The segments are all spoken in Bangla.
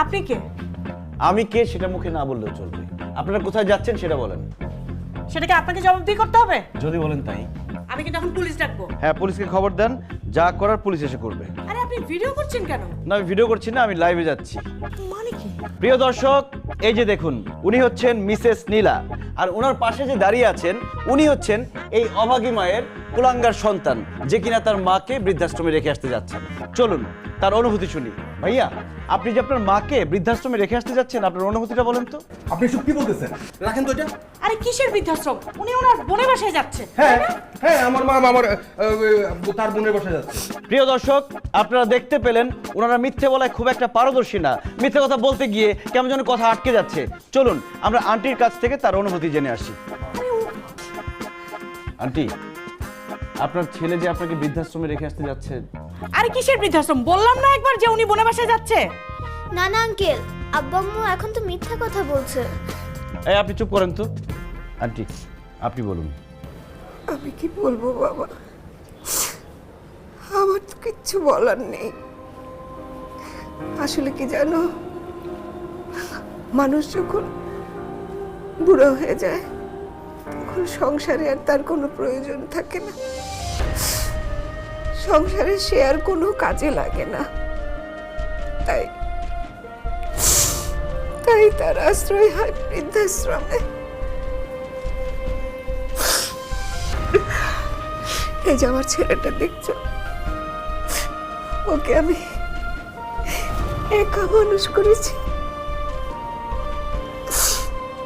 আপনি কে? আমি কে সেটা মুখে না বললেও চলবে। আপনারা কোথায় যাচ্ছেন সেটা বলেন। সেটাকে আপনাকে জবাবদিহি করতে হবে? যদি বলেন তাই। আমি কিন্তু এখন পুলিশ ডাকবো। হ্যাঁ, পুলিশকে খবর দেন, যা করার পুলিশ এসে করবে। আরে আপনি ভিডিও করছেন কেন? না, আমি ভিডিও করছি না, আমি লাইভে যাচ্ছি। মানে কি? প্রিয় দর্শক, এই যে দেখুন, উনি হচ্ছেন মিসেস নীলা, আর ওনার পাশে যে দাঁড়িয়ে আছেন উনি হচ্ছেন এই অভাগী মায়ের কুলাঙ্গার সন্তান, যে কিনা তার মাকে বৃদ্ধাশ্রমে রেখে আসতে যাচ্ছেন। চলুন তার অনুভূতি শুনি। ভাইয়া, আপনি যে আপনার মাকে বৃদ্ধাশ্রমে রেখে আসতে যাচ্ছেন, আপনার অনুভূতিটা বলেন তো। আপনি সব কি বলতেছেন? রাখেন তো এটা। আরে কিসের বৃদ্ধাশ্রম? উনি ওনার বোনের বাসায় যাচ্ছে। হ্যাঁ হ্যাঁ, আমার মা আমার তার বোনের বাসায় যাচ্ছে। প্রিয় দর্শক, আপনারা দেখতে পেলেন ওনারা মিথ্যে বলায় খুব একটা পারদর্শী না। মিথ্যে কথা বলতে গিয়ে কেমন যেন কথা আটকে যাচ্ছে। চলুন আমরা আন্টির কাছ থেকে তার অনুভূতি জেনে আসি। আন্টি, আপনার ছেলে যে আপনাকে বৃদ্ধাশ্রমে রেখে আসতে যাচ্ছে। আরে কিসের বৃদ্ধাশ্রম? বললাম না একবার যে উনি বোনের বাসায় যাচ্ছে। না না আঙ্কেল, আব্বু আম্মু এখন তো মিথ্যা কথা বলছে। এই আপনি চুপ করেন তো। আন্টি, আপনি বলুন। আমি কি বলবো বাবা, আমার তো কিচ্ছু বলার নেই। আসলে কি জানো, মানুষ যখন বুড়ো হয়ে যায় তখন সংসারে আর তার কোনো প্রয়োজন থাকে না। সংসারে সে আর কোনো কাজে লাগে না। তাই তাই তার আশ্রয় হয় বৃদ্ধাশ্রমে। এই যে আমার ছেলেটা দেখছো, ওকে আমি একা মানুষ করেছি।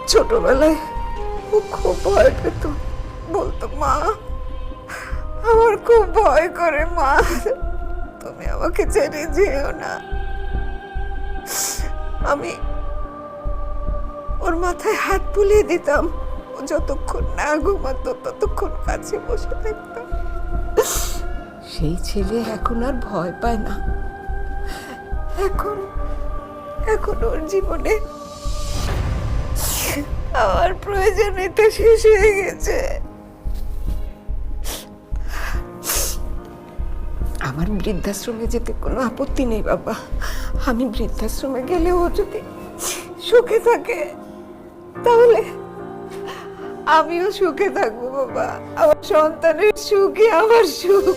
ছোটবেলায় ও খুব ভয় পেত, বলতো মা আমার খুব ভয় করে, মা তুমি আমাকে ছেড়ে যেও না। আমি ওর মাথায় হাত বুলিয়ে দিতাম, ও যতক্ষণ না ঘুমাতো ততক্ষণ কাছে বসে থাকতাম। সেই ছেলে এখন আর ভয় পায় না। এখন এখন ওর জীবনে আমার প্রয়োজনীয়তা শেষ হয়ে গেছে। আমার বৃদ্ধাশ্রমে যেতে কোনো আপত্তি নেই বাবা। আমি বৃদ্ধাশ্রমে গেলে ও যদি সুখে থাকে তাহলে আমিও সুখে থাকবো বাবা। আমার সন্তানের সুখই আমার সুখ।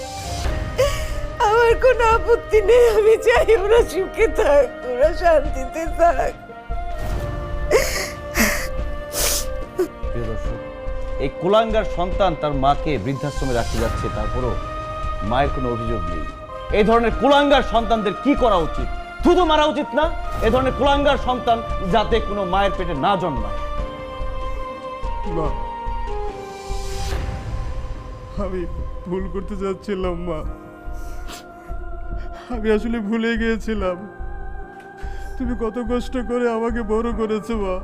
আমার কোনো আপত্তি নেই, আমি চাই ওরা সুখে থাক, ওরা শান্তিতে থাক। প্রিয় দর্শক, এই কুলাঙ্গার সন্তান তার মাকে বৃদ্ধাশ্রমে রাখতে যাচ্ছে, তারপরও মায়ের কোনো অভিযোগ নেই। এই ধরনের কুলাঙ্গার সন্তানদের কি করা উচিত? থুতু মারা উচিত না? এই ধরনের কুলাঙ্গার সন্তান যাতে কোনো মায়ের পেটে না জন্মায়। মা, আমি ভুল করতে যাচ্ছিলাম মা, আমি আসলে ভুলে গিয়েছিলাম। তুমি কত কষ্ট করে আমাকে বড় করেছো মা,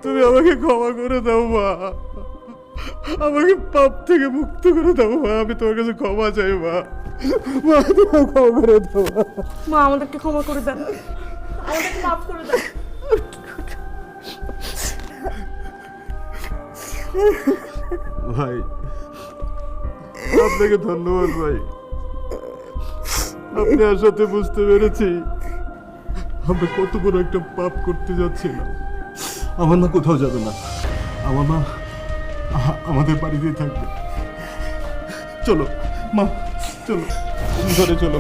তুমি আমাকে ক্ষমা করে দাও মা, আমাকে পাপ থেকে মুক্ত করে দাও মা, আমি তোমার কাছে ক্ষমা চাই মা, মা তুমি ক্ষমা করে দাও মা। মা আমাদেরকে ক্ষমা করে দেন, আমাদেরকে মাফ করে দেন। ভাই, আপনাকে ধন্যবাদ ভাই, আপনি আসাতে বুঝতে পেরেছি আমরা কত বড় একটা পাপ করতে যাচ্ছি না। আমার মা কোথাও যাবে না, আমার মা আমাদের বাড়িতেই থাকবে। চলো মা, চলো ঘরে চলো।